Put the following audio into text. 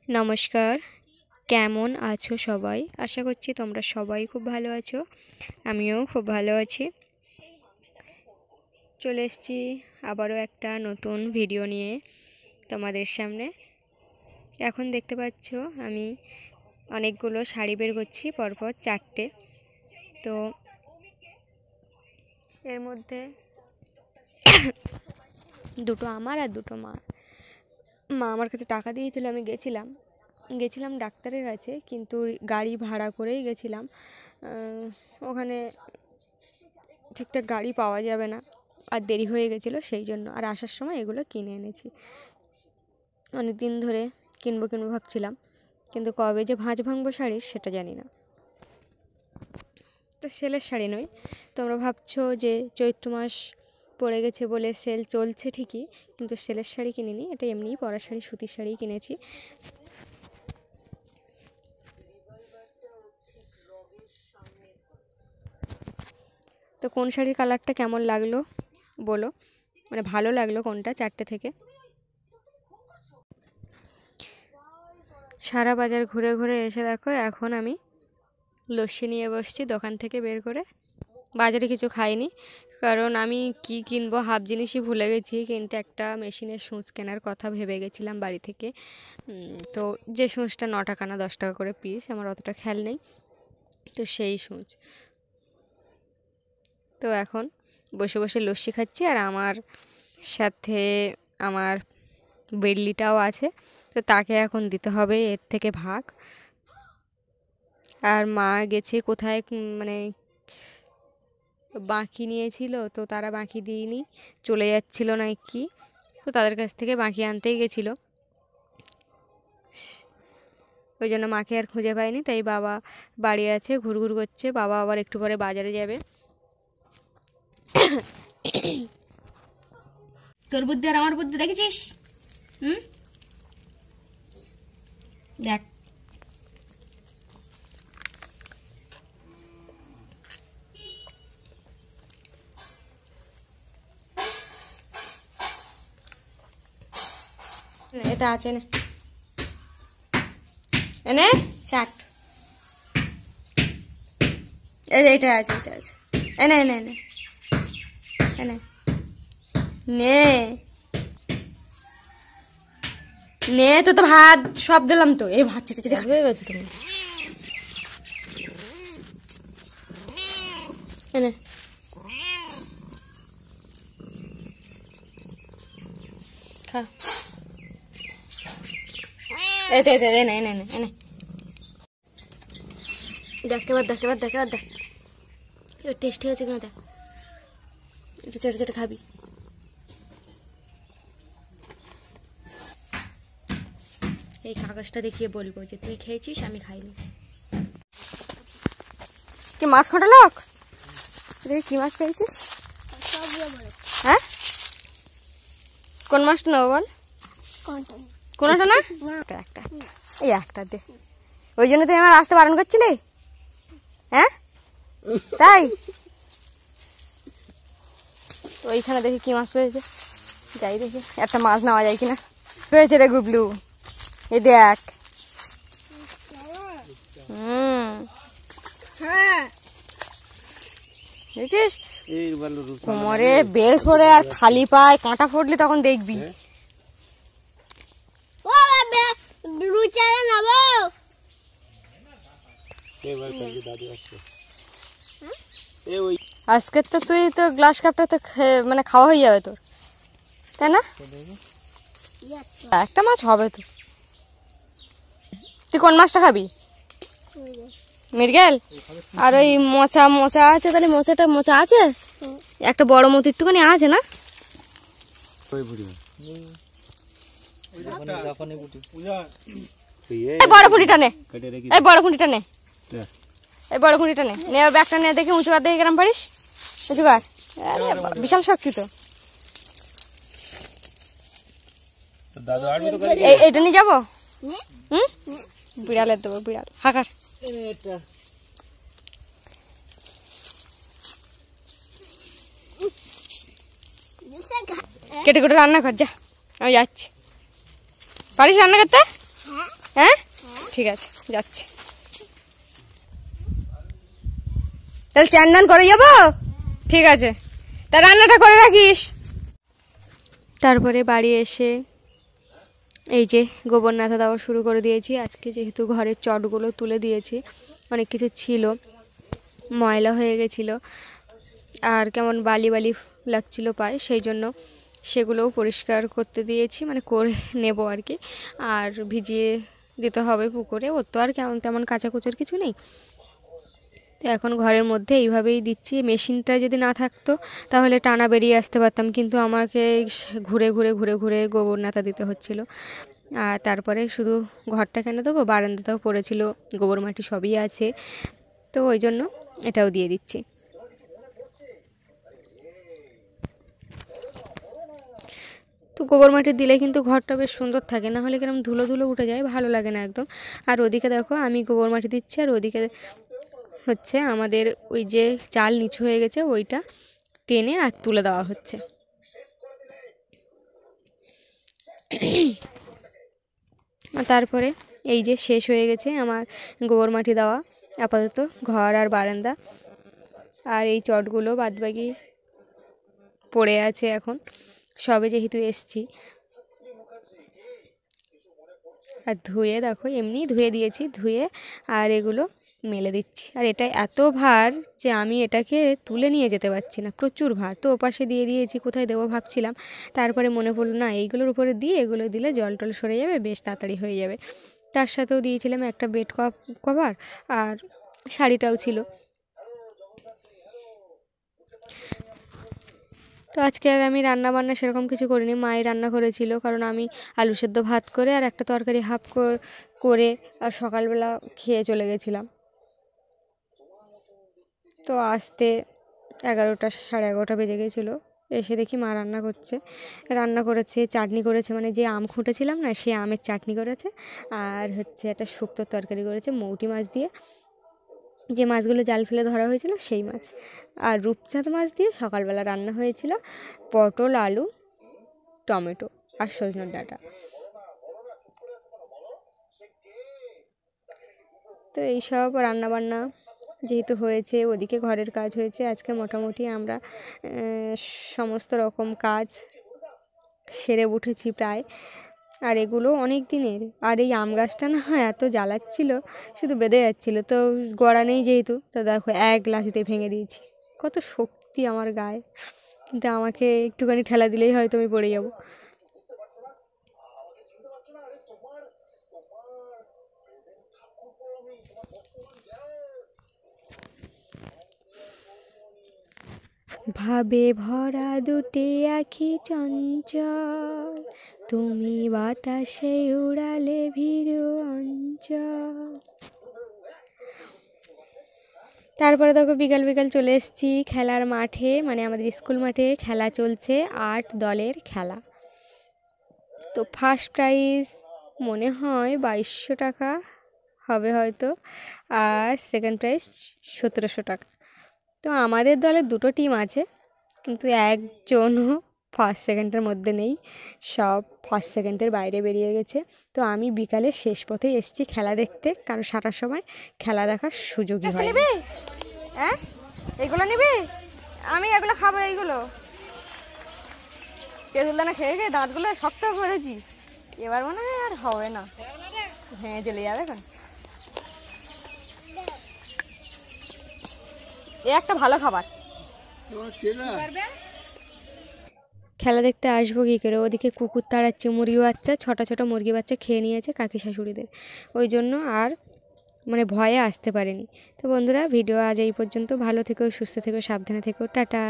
নমস্কার, কেমন আছো সবাই? আশা করছি তোমরা সবাই খুব ভালো আছো। আমিও খুব ভালো আছি। চলে এসেছি আবারও একটা নতুন ভিডিও নিয়ে তোমাদের সামনে। এখন দেখতে পাচ্ছ আমি অনেকগুলো শাড়ি বের করছি, পরপর 4টে। তো এর মধ্যে দুটো আমার আর দুটো মা আমার কাছে টাকা দিয়েছিল। আমি গেছিলাম ডাক্তারের কাছে, কিন্তু গাড়ি ভাড়া করেই গেছিলাম। ওখানে ঠিকঠাক গাড়ি পাওয়া যাবে না, আর দেরি হয়ে গেছিলো, সেই জন্য। আর আসার সময় এগুলো কিনে এনেছি। অনেক দিন ধরে কিনবো ভাবছিলাম, কিন্তু কবে যে ভাঁজ ভাঙবো শাড়ির সেটা জানি না। তো সেলের শাড়ি নয়, তোমরা ভাবছো যে চৈত্র মাস পড়ে গেছে বলে সেল চলছে ঠিকই, কিন্তু সেলের শাড়ি কিনিনি। এটা এমনিই পরা শাড়ি, সুতির শাড়ি কিনেছি। তো কোন শাড়ির কালারটা কেমন লাগলো বলো, মানে ভালো লাগলো কোনটা 4টে থেকে। সারা বাজার ঘুরে ঘুরে এসে দেখো এখন আমি লস্যি নিয়ে বসছি দোকান থেকে বের করে। বাজারে কিছু খাইনি, কারণ আমি কি কিনবো হাফ জিনিসই ভুলে গেছি। কিন্তু একটা মেশিনের সূচ কেনার কথা ভেবে গেছিলাম বাড়ি থেকে। তো যে সূচটা 9 টাকা না 10 টাকা করে পিস, আমার অতটা খেয়াল নেই। তো সেই সূচ। তো এখন বসে বসে লস্যি খাচ্ছি, আর আমার সাথে আমার বেডলিটাও আছে। তো তাকে এখন দিতে হবে এর থেকে ভাগ। আর মা গেছে কোথায়, মানে বাকি নিয়েছিল, তো তারা বাকি দিইনি, চলে যাচ্ছিল না কি, তো তাদের কাছ থেকে বাকি আনতেই গেছিলো। ওই জন্য মাকে আর খুঁজে পাইনি। তাই বাবা বাড়ি আছে, ঘুরঘুর করছে। বাবা আবার একটু পরে বাজারে যাবে। তোর বুদ্ধি আর আমার বুদ্ধি দেখেছিস? দেখ, এটা আছে না, এনে চাট, এটা আছে, এটা আছে, এনে এনে এনে এনে নে নে। তো তো ভাত সব দিলাম, তো এই ভাত চেটে চেটে হয়ে গেছে তুমি। এনে খা, এতে এতে এনে এনে এনে এনে দেখ, এবার দেখ, এবার দেখ, এবার দেখ এবার টেস্টি হয়েছে কিনা দেখ। এটা চেটে চেটে খাবি। এই কাগজটা দেখিয়ে বলবো যে তুই খেয়েছিস, আমি খাইনি। কি মাছ খোঁটা লোক, দেখি কি মাছ পেয়েছিস? হ্যাঁ, কোন মাছটা নেবো বল? কোনটা না, একটা, এই একটা দে। ওই জন্য তুই আমার আসতে বারণ করছিলি? হ্যাঁ তাই? ওইখানে দেখি কি মাছ পেয়েছে, যাই দেখি একটা মাছ নেওয়া যায় কিনা। পেয়েছে রে গুবলু, এই দেখ। দেখছিস কোমরে বেল্ট করে আর খালি পায় কাঁটা ফুটলে তখন দেখবি। আজকে তো তুই তো গ্লাস কাপটা তো মানে খাওয়া হয়ে যাবে তোর, তাই না? একটা মাছ হবে তো। তুই কোন মাছটা খাবি? মৃগেল। আর ওই মোচা মোচা আছে, তাহলে মোচা আছে একটা বড় মতো একটুখানি আছে না? বড় খুঁটিটা নে, এই বড় খুঁটিটা নে, এই বড় খুঁটিটা নে, ওর ব্যাগটা নিয়ে দেখে উঁচু কার দেখে গ্রাম পারিস, উঁচু কার। বিশাল শক্তি তো। এইটা নিয়ে যাবো। বিড়ালের দেবো, বিড়াল হাকার। কেটে কেটে রান্না কর, যা আমি যাচ্ছি। পারিস রান্না করতে? হ্যাঁ ঠিক আছে যাচ্ছি। তাহলে চান করে যাবো, ঠিক আছে, তা রান্নাটা করে রাখিস। তারপরে বাড়ি এসে এই যে গোবর নাথা দেওয়া শুরু করে দিয়েছি। আজকে যেহেতু ঘরের চটগুলো তুলে দিয়েছি, অনেক কিছু ছিল ময়লা হয়ে গেছিলো আর কেমন বালি বালি লাগছিল পায়ে, সেই জন্য সেগুলোও পরিষ্কার করতে দিয়েছি, মানে করে নেব আর কি। আর ভিজিয়ে দিতে হবে পুকুরে, ওর তো আর কেমন তেমন কাচাকুচোর কিছু নেই। তো এখন ঘরের মধ্যে এইভাবেই দিচ্ছি। মেশিনটা যদি না থাকতো তাহলে টানা বেরিয়ে আসতে পারতাম, কিন্তু আমাকে ঘুরে ঘুরে ঘুরে ঘুরে গোবর নাতা দিতে হচ্ছিল। আর তারপরে শুধু ঘরটা কেন দেবো, বারান্দাটাও পড়েছিল, গোবর মাটি সবই আছে, তো ওই জন্য এটাও দিয়ে দিচ্ছি। তো গোবর মাটি দিলে কিন্তু ঘরটা বেশ সুন্দর থাকে, না হলে কিরকম ধুলো ধুলো উঠে যায়, ভালো লাগে না একদম। আর ওদিকে দেখো আমি গোবর মাটি দিচ্ছি, আর ওদিকে হচ্ছে আমাদের ওই যে চাল নিচু হয়ে গেছে ওইটা টেনে আর তুলে দেওয়া হচ্ছে। তারপরে এই যে শেষ হয়ে গেছে আমার গোবর মাটি দেওয়া, আপাতত ঘর আর বারান্দা। আর এই চটগুলো বাদবাকি পড়ে আছে এখন, সবে যেহেতু এসছি। আর ধুয়ে দেখো এমনি ধুয়ে দিয়েছি, ধুয়ে আর এগুলো মেলে দিচ্ছি। আর এটা এত ভার যে আমি এটাকে তুলে নিয়ে যেতে পারছি না, প্রচুর ভার। তো ওপাশে দিয়ে দিয়েছি, কোথায় দেবো ভাবছিলাম, তারপরে মনে পড়লো না এইগুলোর উপরে দিয়ে এগুলো দিলে জল টল সরে যাবে, বেশ তাড়াতাড়ি হয়ে যাবে। তার সাথেও দিয়েছিলাম একটা বেড কভার, আর শাড়িটাও ছিল। তো আজকে আর আমি রান্না বান্না সেরকম কিছু করিনি, মাই রান্না করেছিল, কারণ আমি আলু সেদ্ধ ভাত করে আর একটা তরকারি হাফ করে আর সকালবেলা খেয়ে চলে গেছিলাম। তো আসতে 11টা সাড়ে 11টা বেজে গেছিলো। এসে দেখি মা রান্না করেছে, চাটনি করেছে, মানে যে আম খুঁটেছিলাম না সে আমের চাটনি করেছে, আর হচ্ছে একটা শুক্তোর তরকারি করেছে মৌটি মাছ দিয়ে, যে মাছগুলো জাল ফেলে ধরা হয়েছিল সেই মাছ। আর রূপচাঁদ মাছ দিয়ে সকালবেলা রান্না হয়েছিল পটল, আলু, টমেটো আর সজনের ডাঁটা। তো এইসব রান্নাবান্না যেহেতু হয়েছে, ওদিকে ঘরের কাজ হয়েছে, আজকে মোটামুটি আমরা সমস্ত রকম কাজ সেরে উঠেছি প্রায়। আর এগুলো অনেক দিনের, আর এই আম গাছটা না এত জ্বালাচ্ছিল, শুধু বেঁধে যাচ্ছিলো, তো গড়া নেই যেহেতু, তো দেখো এক লাথিতে ভেঙে দিয়েছি। কত শক্তি আমার গায়ে, কিন্তু আমাকে একটুখানি ঠেলা দিলেই হয়তো আমি পড়ে যাব। ভাবে ভরা দুটি আখি চঞ্চল, তুমি বাতাসে উড়ালে ভীরু অঞ্চল। তারপরে দেখো বিকাল বিকাল চলে এসেছি খেলার মাঠে, মানে আমাদের স্কুল মাঠে খেলা চলছে, 8 দলের খেলা। তো ফার্স্ট প্রাইজ মনে হয় 2200 টাকা হবে হয়তো, আর সেকেন্ড প্রাইজ 1700 টাকা। তো আমাদের দলে 2টো টিম আছে, কিন্তু একজনও ফার্স্ট সেকেন্ডের মধ্যে নেই, সব ফার্স্ট সেকেন্ডের বাইরে বেরিয়ে গেছে। তো আমি বিকালে শেষ পথে এসেছি খেলা দেখতে, কারণ 7টার সময় খেলা দেখার সুযোগই হয়। হ্যাঁ এইগুলো নিবি? আমি এগুলো খাবো, এইগুলো তেঁতুলদানা খেয়ে খেয়ে দাঁতগুলো শক্ত করেছি, এবার মনে হয় আর হবে না, ভেঙে চলে যাবে। এখন এ একটা ভালো খাবার। খেলা দেখতে আসবো কী করে, ওদিকে কুকুর তাড়াচ্ছে মুরগি বাচ্চা, ছোটো মুরগি বাচ্চা খেয়ে নিয়েছে কাকি শাশুড়িদের, ওই জন্য আর মানে ভয়ে আসতে পারেনি। তো বন্ধুরা ভিডিও আজ এই পর্যন্ত, ভালো থেকো, সুস্থ থেকো, সাবধানে থেকো, টাটা।